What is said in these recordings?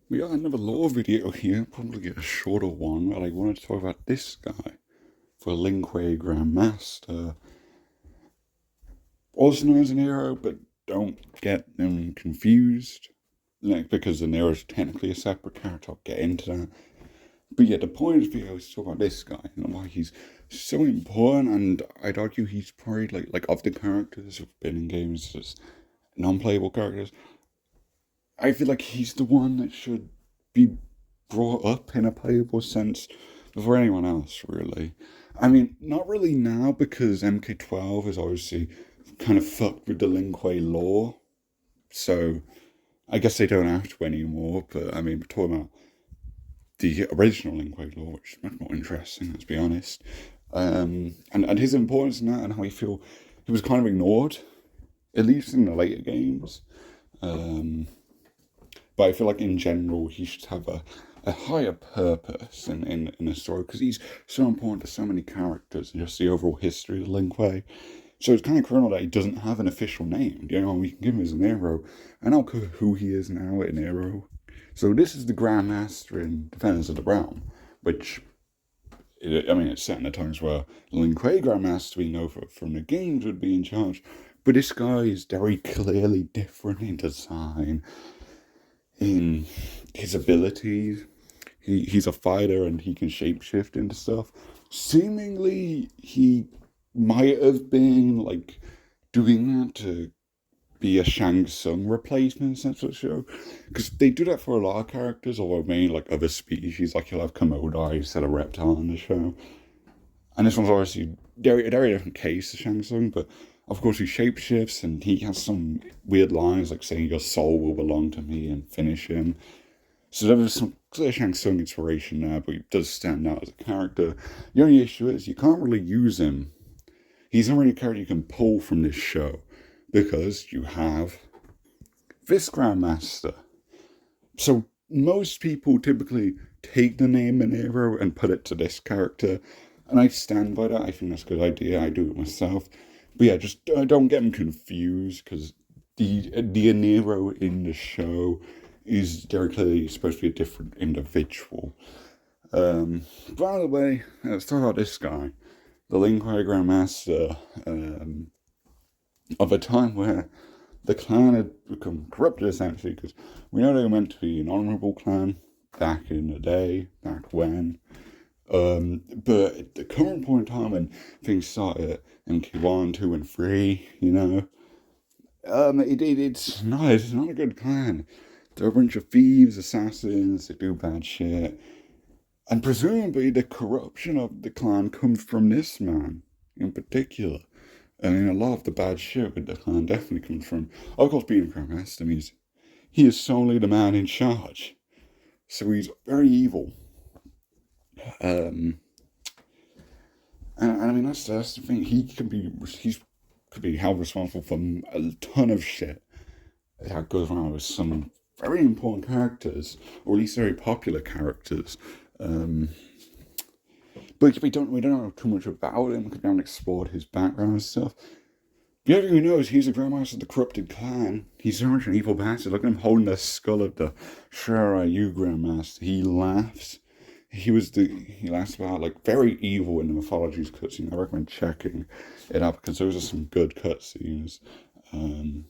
We got another lore video here, probably a shorter one, but I wanted to talk about this guy for Kuei Grandmaster. Also known as an hero, but don't get them confused. Like, because the Nero is technically a separate character, I'll get into that. But yeah, the point of the video is to talk about this guy and why he's so important, and I'd argue he's probably like of the characters who've been in games as non-playable characters, I feel like he's the one that should be brought up in a playable sense before anyone else, really. I mean, not really now because MK12 is obviously kind of fucked with the Lingque lore, so I guess they don't have to anymore. But I mean, we're talking about the original Lingque lore, which is much more interesting, let's be honest. And his importance in that and how I feel he was kind of ignored, at least in the later games. But I feel like in general he should have a higher purpose in a story because he's so important to so many characters and just the overall history of Lingque. So it's kind of criminal that he doesn't have an official name. You know, we can give him as an hero, and I'll cover who he is now in hero. So this is the Grandmaster in Defenders of the Realm, which, I mean, it's set in the times where Lingque Grandmaster we know from the games would be in charge, but this guy is very clearly different in design, in his abilities. He's a fighter and he can shapeshift into stuff. Seemingly, he might have been like doing that to be a Shang Tsung replacement, that's what show. Because they do that for a lot of characters, although mainly like other species, like you'll have Komodo instead of reptile in the show. And this one's obviously a very different case of Shang Tsung, but of course he shapeshifts and he has some weird lines like saying your soul will belong to me and finish him. So there was some clear Shang Tsung inspiration there, but he does stand out as a character. The only issue is you can't really use him. He's not really a character you can pull from this show because you have this Grandmaster. So most people typically take the name Oniro and put it to this character, and I stand by that. I think that's a good idea. I do it myself. But yeah, just don't get them confused because the Oniro in the show is very clearly supposed to be a different individual. By the way, let's talk about this guy, the Lingque Grandmaster, of a time where the clan had become corrupted essentially, because we know they were meant to be an honourable clan back in the day, back when. But at the current point in time when things started at MK1, 2, and 3, you know, it's not a good clan. They're a bunch of thieves, assassins, they do bad shit. And presumably the corruption of the clan comes from this man in particular. I mean, a lot of the bad shit with the clan definitely comes from, of course, being Grandmaster means he is solely the man in charge. So he's very evil. And I mean, that's the thing. He could be held responsible for a ton of shit that goes around with some very important characters, or at least very popular characters. But we don't know too much about him because we haven't explored his background and stuff. The other thing we know is he's a Grandmaster of the corrupted clan. He's so much an evil bastard. Look at him holding the skull of the Sure Are You Grandmaster. He laughs. He laughs about like very evil in the mythology's cutscene. I recommend checking it out because those are some good cutscenes. And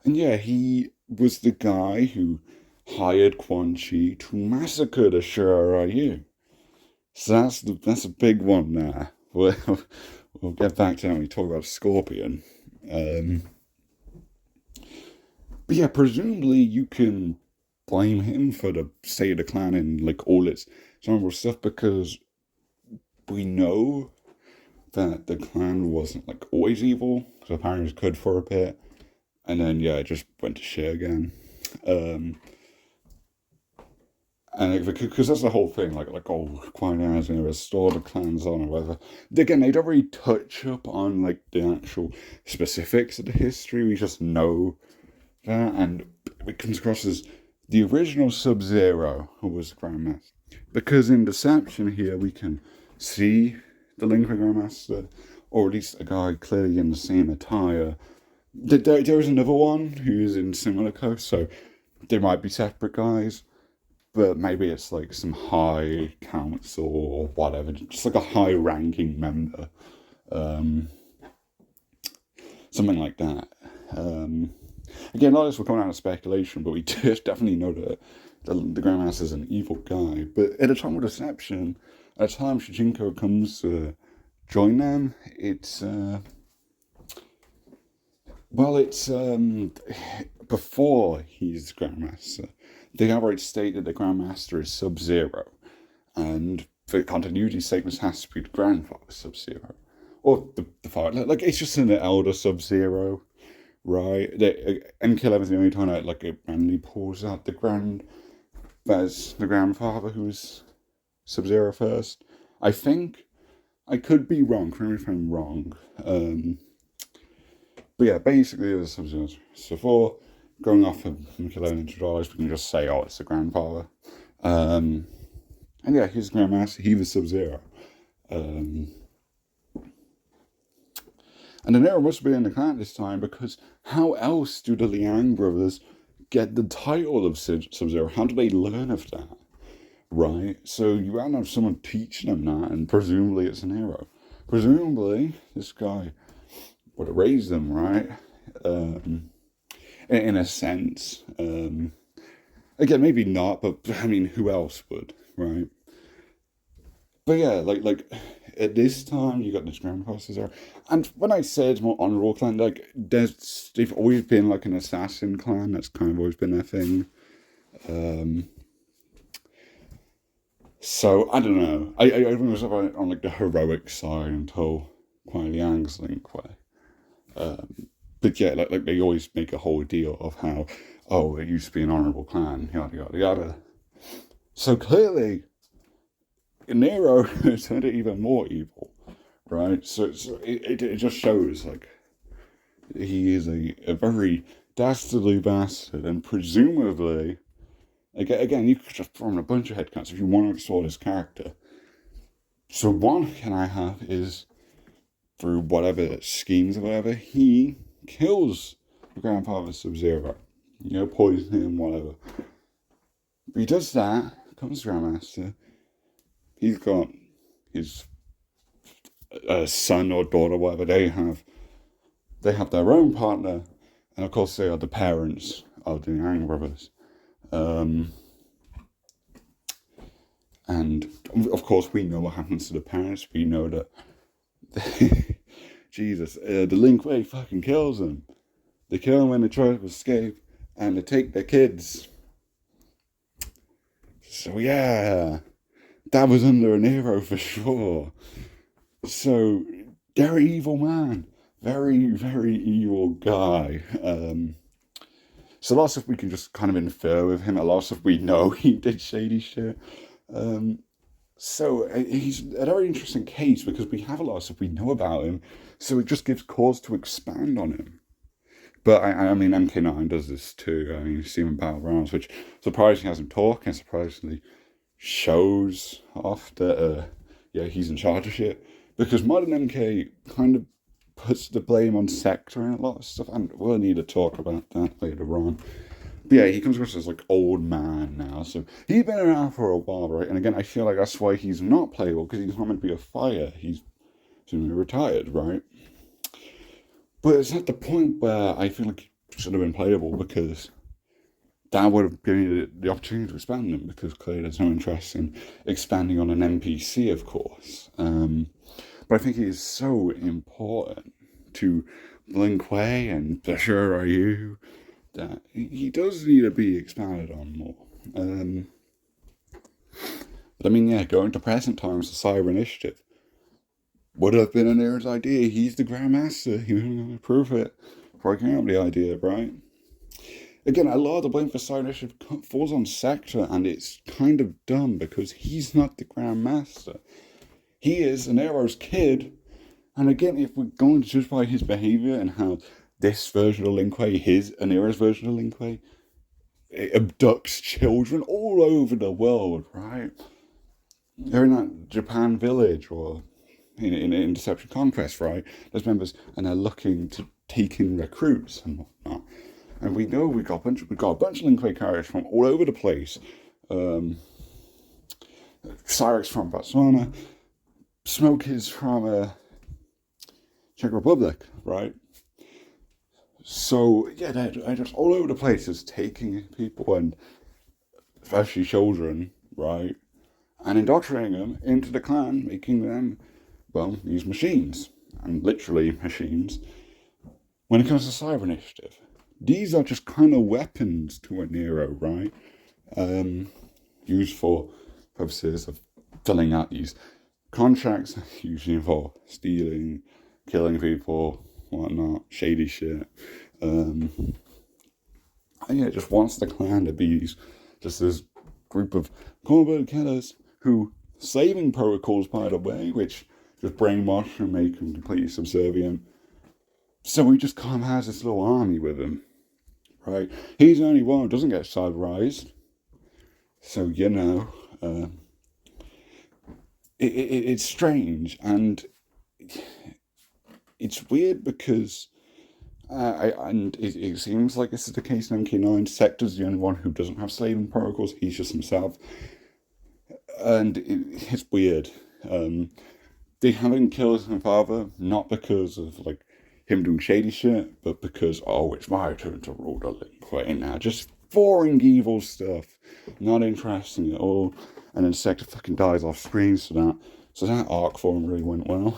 yeah, he was the guy who hired Quan Chi to massacre the Sure Are You. So that's a big one there. We'll get back to that when we talk about Scorpion. But yeah, presumably you can blame him for the state of the clan and like all its horrible stuff because we know that the clan wasn't like always evil. So apparently it was good for a bit, and then yeah, it just went to shit again. And because that's the whole thing, like oh, Kuei is going to restore the clan's honor, whatever. Again, they don't really touch up on like the actual specifics of the history. We just know that, and it comes across as the original Sub-Zero who was Grandmaster. Because in Deception here we can see the Lingque Grandmaster, or at least a guy clearly in the same attire. There is another one who's in similar clothes, so They might be separate guys, but maybe it's like some high council or whatever, just like a high-ranking member, um, something like that. Again, a lot of this will come out of speculation, but we definitely know that the Grandmaster is an evil guy. But at a time of deception, at a time Shujinko comes to join them, it's before he's Grandmaster. They outright state that the Grandmaster is Sub-Zero, and for continuity's sake, this has to be the grandfather Sub-Zero, or the father. Like it's just an elder Sub-Zero, right? MK11 is the only time like it randomly pulls out that's the grandfather who's Sub-Zero first. I think I could be wrong. Correct me if I'm wrong. But yeah, basically it was Sub-Zero. So for going off of MK11 $2, we can just say, oh, it's the grandfather. And yeah, he's the Grandmaster. He was Sub-Zero. And Oniro must be in the clan this time, because how else do the Liang brothers get the title of Sub-Zero? How do they learn of that? Right? So you had to have someone teaching them that, and presumably it's Oniro. Presumably, this guy would have raised them, right? In a sense. Again, maybe not, but I mean, who else would, right? But yeah, like at this time, you got this Grandmaster there. And when I say it's more honorable clan, like they've always been like an assassin clan. That's kind of always been their thing. So I don't know. I think it was on like the heroic side until Kuei Liang's Link Way. But yeah, like they always make a whole deal of how, oh, it used to be an honorable clan, yada yada yada. So clearly, Oniro turned it even more evil, right? So it just shows like he is a very dastardly bastard, and presumably, again, you could just throw in a bunch of headcounts if you want to explore his character. So one can I have is through whatever schemes or whatever, he kills the grandfather Sub-Zero. You know, poison him, whatever. But he does that, comes Grandmaster. He's got his son or daughter, whatever they have. They have their own partner, and of course they are the parents of the Yang brothers. And of course we know what happens to the parents. We know that Jesus, the Lin Kuei fucking kills them. They kill them when they try to escape, and they take their kids. So yeah, that was under Oniro for sure. So they're an evil man, very very evil guy. So lots of we can just kind of infer with him. A lot of we know he did shady shit. So he's a very interesting case because we have a lot of stuff we know about him, so it just gives cause to expand on him. But I mean, MK9 does this too. I mean, you see him in Battlegrounds, which surprisingly has him talk and surprisingly shows off that, yeah, he's in charge of shit. Because modern MK kind of puts the blame on Sector and a lot of stuff, and we'll need to talk about that later on. But yeah, he comes across as like old man now, so he's been around for a while, right? And again, I feel like that's why he's not playable, because he's not meant to be a fighter. He's soon retired, right? But it's at the point where I feel like he should have been playable, because that would have given you the opportunity to expand him, because clearly there's no interest in expanding on an NPC, of course. But I think he is so important to Lin Kuei and Sure Are You that he does need to be expanded on more. But I mean, yeah, going to present times, the Cyber Initiative would have been Oniro's idea. He's the Grandmaster. He was going to prove it before I came up with the idea, right? Again, a lot of the blame for Cyber Initiative falls on Sector, and it's kind of dumb because he's not the Grandmaster. He is Oniro's kid, and again, if we're going to judge by his behavior and how this version of Lin Kuei, Oniro's version of Lin Kuei, it abducts children all over the world, right? They're in that Japan village or in Deception Conquest, right? There's members, and they're looking to take in recruits and whatnot. And we know we've got a bunch of Lin Kuei characters from all over the place. Cyrix from Botswana, Smoke is from Czech Republic, right? So yeah, they're just all over the place, just taking people, and especially children, right, and indoctrinating them into the clan, making them, well, these machines, and literally machines. When it comes to Cyber Initiative, these are just kind of weapons to Oniro, right? Used for purposes of filling out these contracts, usually for stealing, killing people, whatnot, shady shit. And yeah, it just wants the clan to be just this group of cornbird killers who, saving protocols, by the way, which just brainwash and make them completely subservient. So we just kind of has this little army with him, right? He's the only one who doesn't get cyberized. So, you know, it's strange, and it's weird because it seems like this is the case in MK9. Sector's the only one who doesn't have slaving protocols. He's just himself, and it's weird. They haven't killed his father, not because of like him doing shady shit, but because, oh, it's my turn to rule the Lin Kuei now. Just boring evil stuff, not interesting at all. And then Sector fucking dies off screen, so that arc for him really went well.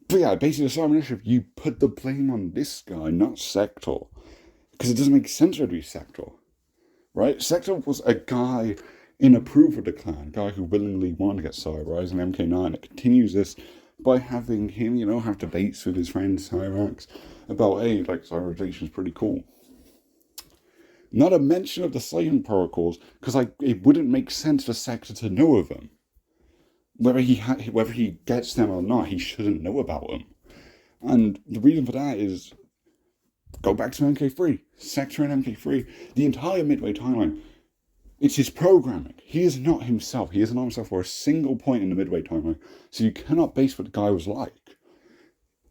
But yeah, basically the Cyber Initiative, you put the blame on this guy, not Sector, because it doesn't make sense for it to be Sector, right? Sector was a guy in approval of the clan, a guy who willingly wanted to get cyberized in MK9. It continues this by having him, you know, have debates with his friend Cyrax about, hey, like, cyberization is pretty cool. Not a mention of the slaving protocols, because like it wouldn't make sense for Sector to know of them. Whether he gets them or not, he shouldn't know about them. And the reason for that is, go back to MK3, Sector and MK3, the entire Midway timeline. It's his programming. He is not himself. He is not himself for a single point in the Midway timeline. So you cannot base what the guy was like,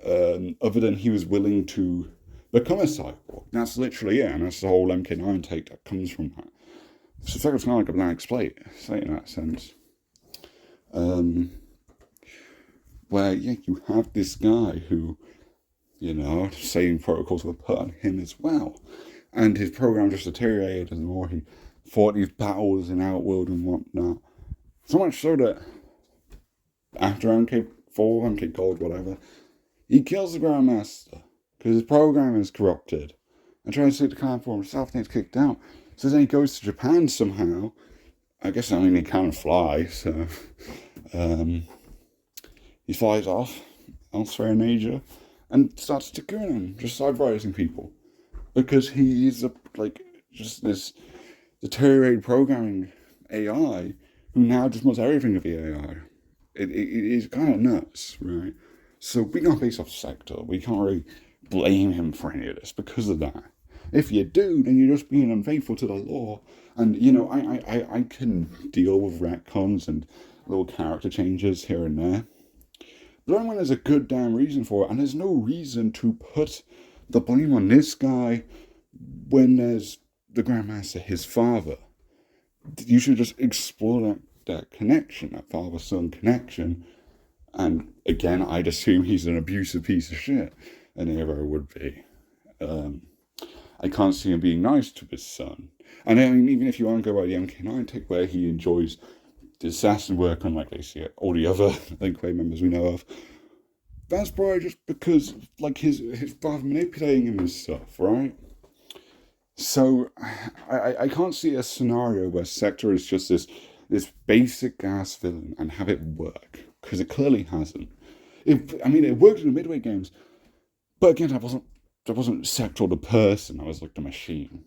other than he was willing to become a cyborg. That's literally it, and that's the whole MK9 take that comes from that. So Sector's kind of like a blank slate in that sense. Where, yeah, you have this guy who, you know, saving protocols were put on him as well. And his program just deteriorated the more he fought these battles in Outworld and whatnot. So much so that after MK4, MK Gold, whatever, he kills the Grandmaster because his program is corrupted and tries to take the clan for himself and he's kicked out. So then he goes to Japan somehow. I guess, I mean, he can't fly, so he flies off elsewhere in Asia and starts to goon him, just cyberizing people. Because he is just this deteriorated programming AI who now just wants everything of the AI. It is kind of nuts, right? So we can't base off Sector. We can't really blame him for any of this because of that. If you do, then you're just being unfaithful to the law. And, you know, I can deal with retcons and little character changes here and there. But only when there's a good damn reason for it. And there's no reason to put the blame on this guy when there's the Grandmaster, his father. You should just explore that connection, that father-son connection. And again, I'd assume he's an abusive piece of shit. Oniro would be. I can't see him being nice to his son. And I mean, even if you want to go by the MK9 take, where he enjoys the assassin work, unlike they see all the other Lin Kuei members we know of, that's probably just because, like, his father manipulating him and stuff, right? So I can't see a scenario where Sector is just this basic ass villain and have it work, because it clearly hasn't. It worked in the Midway games, but again, that wasn't Sector the person. That was like the machine,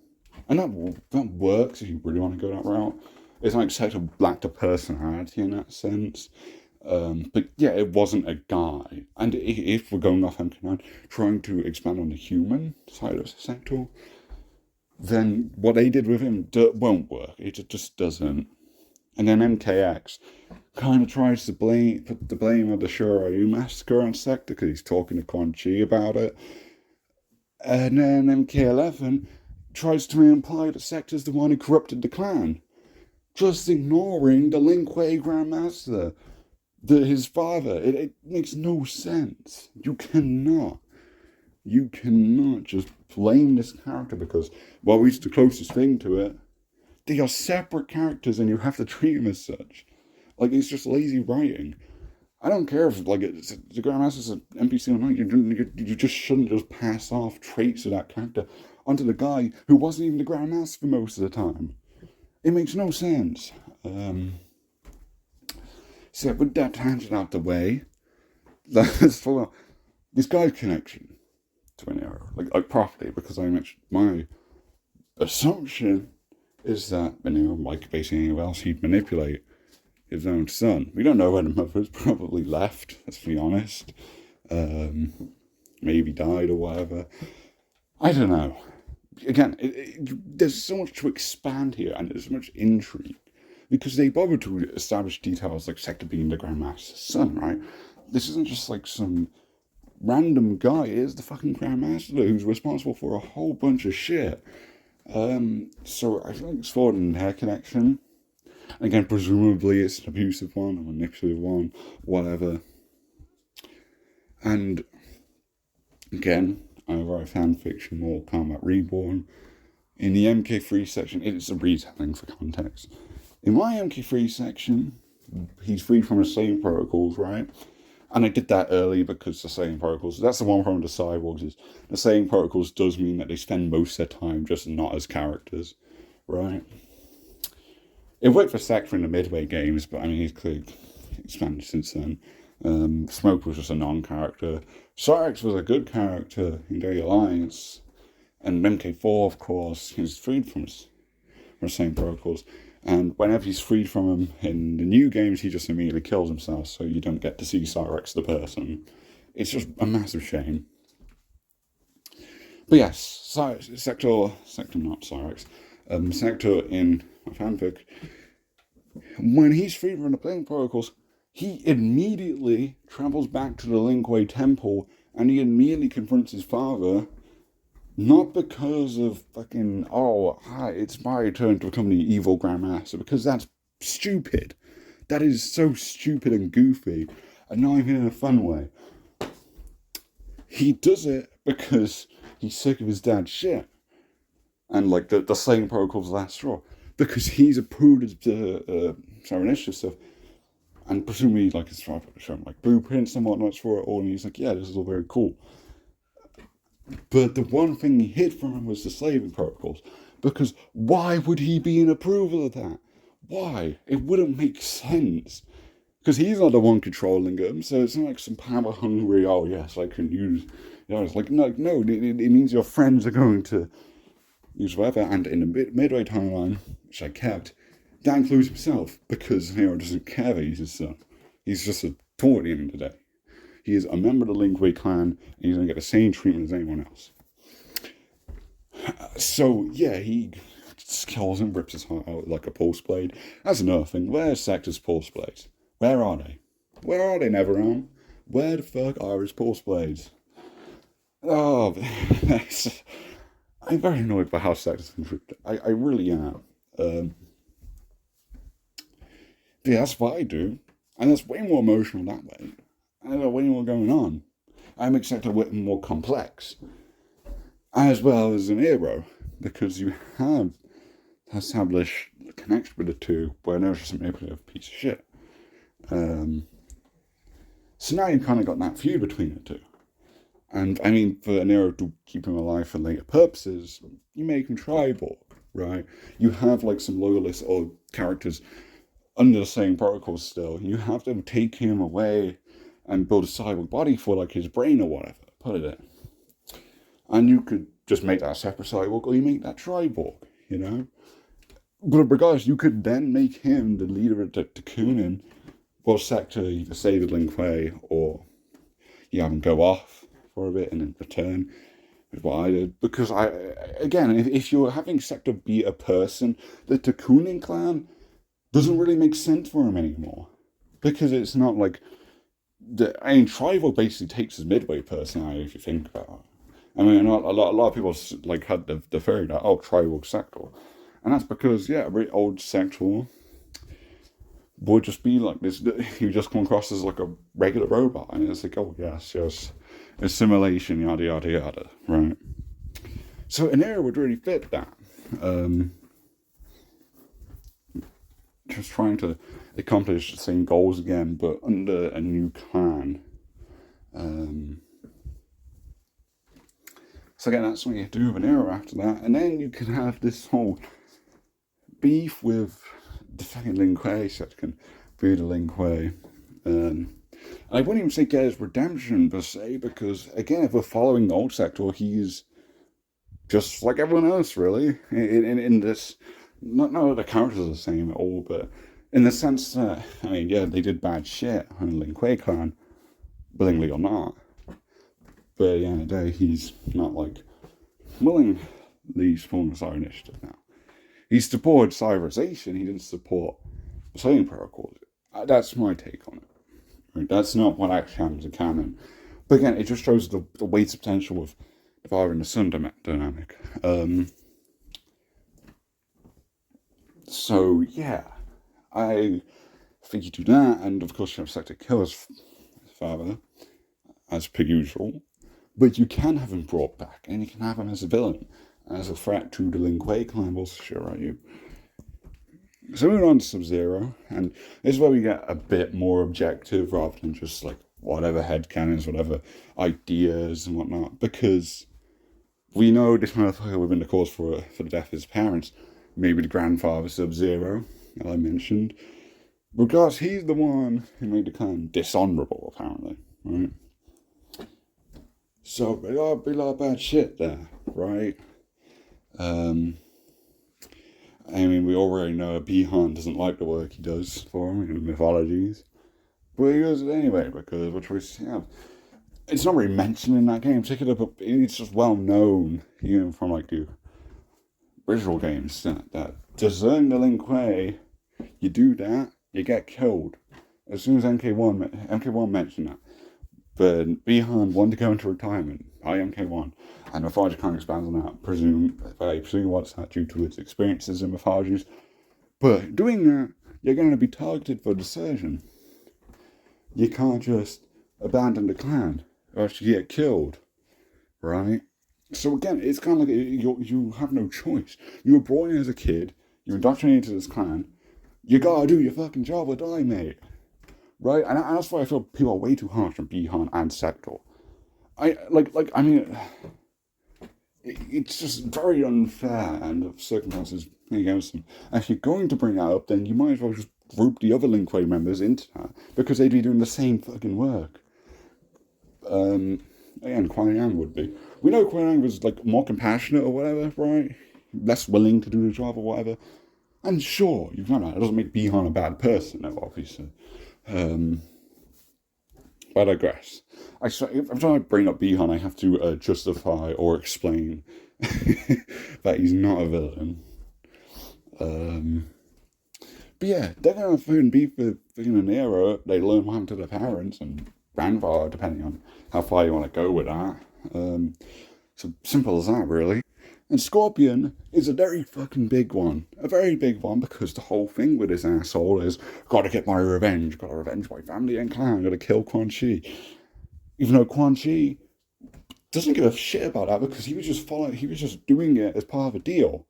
and that works if you really want to go that route. It's like Sector lacked a personality in that sense. But yeah, it wasn't a guy. And if we're going off MK9, trying to expand on the human side of Sector, then what they did with him won't work. It just doesn't. And then MKX kind of tries to put the blame of the Shiryu massacre on Sector because he's talking to Quan Chi about it. And then MK11 tries to imply that Sector's the one who corrupted the clan, just ignoring the Lin Kuei Grandmaster, his father. It makes no sense. You cannot just blame this character because, well, he's the closest thing to it. They are separate characters and you have to treat them as such. Like, it's just lazy writing. I don't care if, like, the Grandmaster's an NPC or not. You just shouldn't just pass off traits of that character onto the guy who wasn't even the Grandmaster for most of the time. It makes no sense. So, with that tangent out the way, let's follow this guy's connection to Oniro, like properly, because I mentioned my assumption is that Oniro, like basically anyone else, he'd manipulate his own son. We don't know where the mother's probably left, let's be honest. Maybe died or whatever. I don't know. Again, there's so much to expand here, and there's so much intrigue. Because they bothered to establish details like Sector being the Grandmaster's son, right? This isn't just like some random guy. It is the fucking Grandmaster who's responsible for a whole bunch of shit. So I feel like it's forwarding their connection. Again, presumably it's an abusive one, a manipulative one, whatever. And again, I write fanfiction Mortal Kombat Reborn. In the MK3 section, it's a retelling for context. In my MK3 section, he's freed from the same protocols, right? And I did that early because the same protocols, that's the one problem with the cyborgs, is the same protocols does mean that they spend most of their time just not as characters, right? It worked for Sector in the Midway games, but I mean, he's clearly expanded since then. Smoke was just a non-character. Cyrex was a good character in Day Alliance. And MK4, of course, he's freed from the same protocols. And whenever he's freed from them in the new games, he just immediately kills himself, so you don't get to see Cyrex the person. It's just a massive shame. But yes, Sector not Cyrex, Sector in my fanfic, when he's freed from the playing protocols, he immediately travels back to the Lin Kuei temple and he immediately confronts his father, not because of fucking, oh, hi, it's my turn to become the evil Grandmaster, because that's stupid. That is so stupid and goofy, and not even in a fun way. He does it because he's sick of his dad's shit. And like the same protocol's last straw. Because he's approved the initiative stuff. And presumably like it's trying to show him like blueprints and whatnot for it all, and he's like, yeah, this is all very cool. But the one thing he hid from him was the slaving protocols. Because why would he be in approval of that? Why? It wouldn't make sense. Because he's not the one controlling them, so it's not like some power hungry, oh yes, I can use, you know, it's like, no, it means your friends are going to use whatever, and in the Midway timeline, which I kept, that includes himself, because Oniro doesn't care that he's his son. He's just a toy at the end of the day. He is a member of the Lin Kuei clan, and he's going to get the same treatment as anyone else. So, yeah, he just kills him, rips his heart out like a pulse blade. That's another thing. Where's Sector's pulse blades? Where are they? Where are they, Neverrealm? Where the fuck are his pulse blades? Oh, I'm very annoyed by how Sector's been treated. I really am. But yeah, that's what I do. And that's way more emotional that way. And there's way more going on. I make Sector more complex. As well as Oniro. Because you have established a connection with the two, where Oniro's just a manipulative piece of shit. So now you've kind of got that feud between the two. And I mean, for Oniro to keep him alive for later purposes, you make him tribal, right? You have like some loyalists or characters under the same protocols still. You have to take him away and build a cyborg body for like his brain or whatever, put it in. And you could just make that a separate cyborg, or you make that triborg, you know? But regardless, you could then make him the leader of the Takunin, or Sector either save the Lin Kuei, or you have him go off for a bit and then return, is what I did. Because if you're having Sector be a person, the Takunin clan doesn't really make sense for him anymore. Because it's not like, Tribal basically takes his Midway personality, if you think about it. I mean, a lot of people like had the theory that, oh, try rogue sector, and that's because, yeah, a very old sector would just be like this. You just come across as like a regular robot, and it's like, oh yes, yes, assimilation, yada yada yada, right? So an era would really fit that. Um, just trying to accomplish the same goals again, but under a new clan. Um, so again, that's what you do with an era after that, and then you can have this whole beef with the fucking Lin Kuei, so it can be the Lin Kuei. I wouldn't even say get his redemption per se, because again, if we're following the old sector, he's just like everyone else, really. In this, not the characters are the same at all, but in the sense that, I mean, yeah, they did bad shit on Lin Kuei clan, willingly or not. But at the end of the day, he's not like willingly supporting the Cyber Initiative now. He supported cyberization, he didn't support the sailing protocols. That's my take on it. Right? That's not what actually happens in canon. But again, it just shows the weight potential of the father and the son dynamic. So, yeah, I think you do that, and of course you have Sector kill his father, as per usual. But you can have him brought back, and you can have him as a villain, as a threat to the Lin Kuei clan, will sure at you. So moving on to Sub-Zero, and this is where we get a bit more objective rather than just like whatever headcanons, whatever ideas and whatnot, because we know this motherfucker would have been the cause for the death of his parents, maybe the grandfather Sub-Zero, that I mentioned. Because he's the one who made the clan dishonorable, apparently, right? So, be a lot of bad shit there, right? I mean, we already know Bihan doesn't like the work he does for him in the mythologies. But he does it anyway, because what choice does he have? It's not really mentioned in that game in particular, but it's just well known, even from like the original games, that deserting the Lin Kuei, you do that, you get killed. As soon as MK1 mentioned that. But Bihan wanted to go into retirement by MK1, and mythology kind of expands on that, presuming what's that due to its experiences in mythologies. But doing that, you're going to be targeted for desertion. You can't just abandon the clan, or else you get killed, right? So again, it's kind of like you have no choice. You were born in as a kid, you're indoctrinated into this clan, you gotta do your fucking job or die, mate. Right? And that's why I feel people are way too harsh on Bihan and Sector. I mean, it's just very unfair, and the circumstances against them. And if you're going to bring that up, then you might as well just group the other Lin Kuei members into that, because they'd be doing the same fucking work. And Kuei Yang would be. We know Kuei Yang was like more compassionate or whatever, right? Less willing to do the job or whatever. And sure, you've done that. It doesn't make Bihan a bad person, though, obviously. But I digress. Every time I bring up Bihan, I have to justify or explain that he's not a villain. But yeah, they're going to fucking beef with an era. They learn what happened to their parents and grandfather, depending on how far you want to go with that. So simple as that, really. And Scorpion is a very fucking big one. A very big one, because the whole thing with this asshole is, gotta get my revenge, gotta revenge my family and clan, gotta kill Quan Chi. Even though Quan Chi doesn't give a shit about that, because he was just doing it as part of a deal.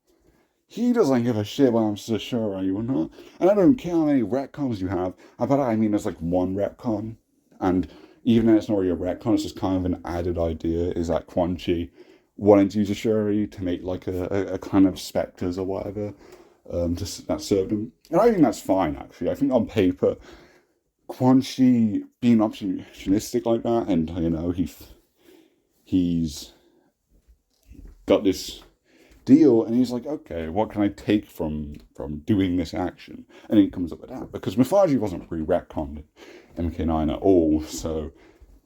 He doesn't give a shit whether I'm so sure are you or not. And I don't care how many retcons you have. By that I mean there's like one retcon. And even though it's not really a retcon, it's just kind of an added idea, is that Quan Chi wanting to use a Shuri to make like a kind of spectres or whatever, that served him. And I think that's fine, actually. I think on paper, Quan Chi being opportunistic like that, and you know, he's got this deal, and he's like, okay, what can I take from doing this action? And he comes up with that, because mythology wasn't really retconned in MK9 at all, so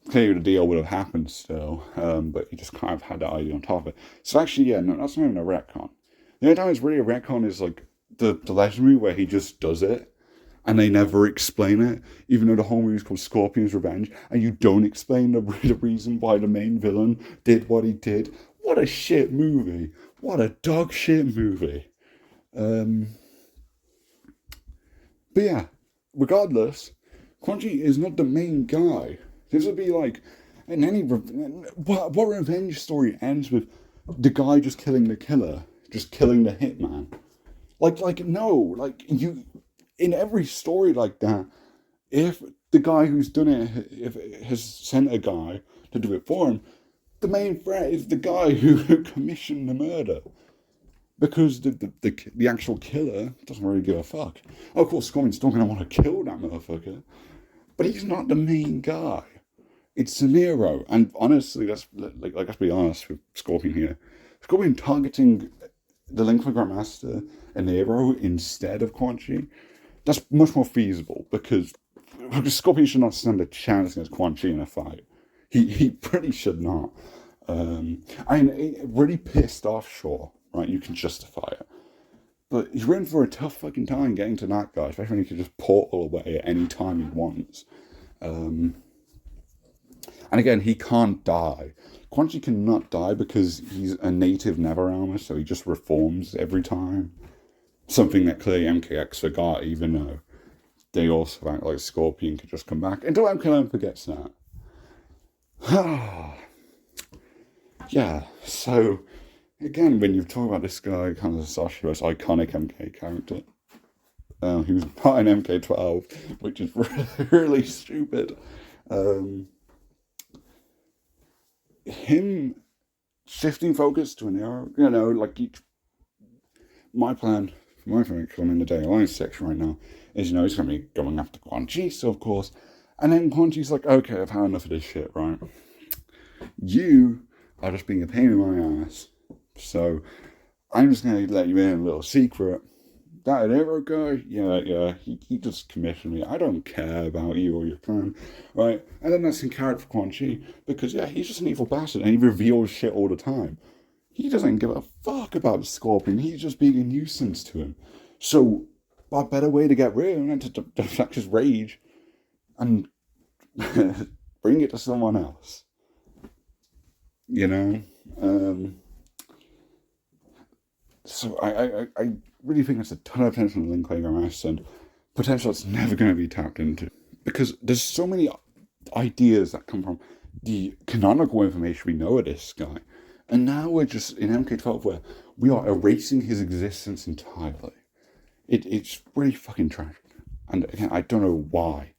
clearly the deal would have happened still, but he just kind of had that idea on top of it. So actually, yeah, no, that's not even a retcon. The only time it's really a retcon is like the legendary, where he just does it, and they never explain it, even though the whole movie is called Scorpion's Revenge, and you don't explain the reason why the main villain did what he did. What a shit movie. What a dog shit movie. But yeah, regardless, Quan Chi is not the main guy. This would be like, in any, what revenge story ends with the guy just killing the killer, just killing the hitman? No, you, in every story like that, if the guy who's done it, if it has sent a guy to do it for him, the main threat is the guy who commissioned the murder. Because the actual killer doesn't really give a fuck. Of course, Scorpion's still going to want to kill that motherfucker, but he's not the main guy. It's Oniro, and honestly, let's be honest with Scorpion here. Scorpion targeting the Link for Grandmaster Oniro instead of Quan Chi, that's much more feasible because Scorpion should not stand a chance against Quan Chi in a fight. He pretty should not. I mean, really pissed off, sure, right? You can justify it. But he's in for a tough fucking time getting to that guy, especially when he can just portal away at any time he wants. And again, he can't die. Quan Chi cannot die because he's a native Neveralmer, so he just reforms every time. Something that clearly MKX forgot, even though they also act like Scorpion could just come back until MKX forgets that. Yeah, so again, when you talk about this guy, kind of Sashi's most iconic MK character, he was not in MK12, which is really stupid. Him shifting focus to Oniro, my plan in the Daily Alliance section right now is, he's going to be going after Quan Chi, so of course, and then Quan Chi's like, okay, I've had enough of this shit, right? You are just being a pain in my ass, so I'm just going to let you in a little secret. That Oniro guy, yeah, he just commissioned me. I don't care about you or your plan, right? And then that's in character for Quan Chi, because, yeah, he's just an evil bastard, and he reveals shit all the time. He doesn't give a fuck about Scorpion, he's just being a nuisance to him. So, what better way to get rid of him than to deflect his rage and bring it to someone else? So I really think there's a ton of potential in Link Grandmaster, and potential that's never going to be tapped into. Because there's so many ideas that come from the canonical information we know of this guy. And now we're just in MK12 where we are erasing his existence entirely. It's really fucking tragic. And again, I don't know why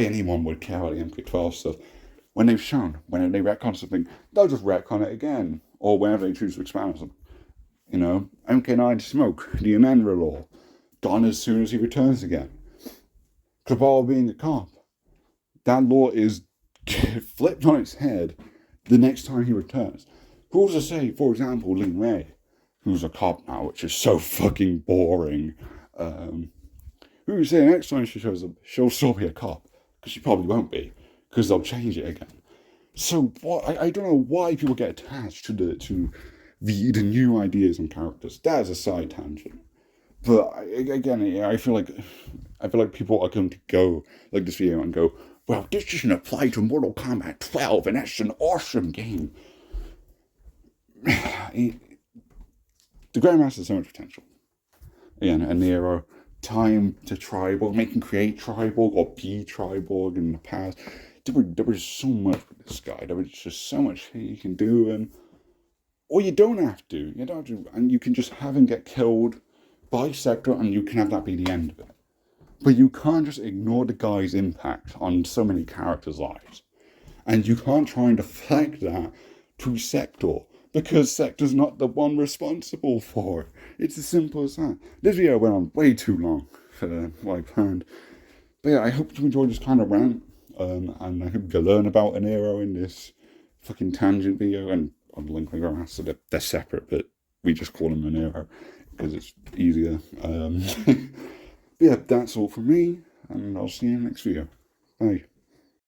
anyone would care about the MK12 stuff when they've shown, when they retcon something, they'll just retcon it again. Or whenever they choose to expand on something. MK9 Smoke, the Amendra law, gone as soon as he returns again. Cabal being a cop, that law is flipped on its head the next time he returns. Who's to say, for example, Ling Mei, who's a cop now, which is so fucking boring. Who's to say next time she shows up, she'll still be a cop? Because she probably won't be, because they'll change it again. So I don't know why people get attached to the new ideas and characters. That is a side tangent. But again, I feel like people are going to go like this video and go, well, this doesn't apply to Mortal Kombat 12, and that's an awesome game. The Grandmaster has so much potential. Again, Oniro, time to Triborg, making create Triborg or be Triborg in the past. There was so much with this guy. There was just so much he can do, or you don't have to. And you can just have him get killed by Sector, and you can have that be the end of it. But you can't just ignore the guy's impact on so many characters' lives. And you can't try and deflect that to Sector, because Sector's not the one responsible for it. It's as simple as that. This video went on way too long for what I planned. But yeah, I hope you enjoyed this kind of rant. And I hope you learn about Oniro in this fucking tangent video. And on Link and Grandmaster, they're separate, but we just call them Oniro because it's easier. But yeah, that's all from me, and I'll see you in the next video. Bye.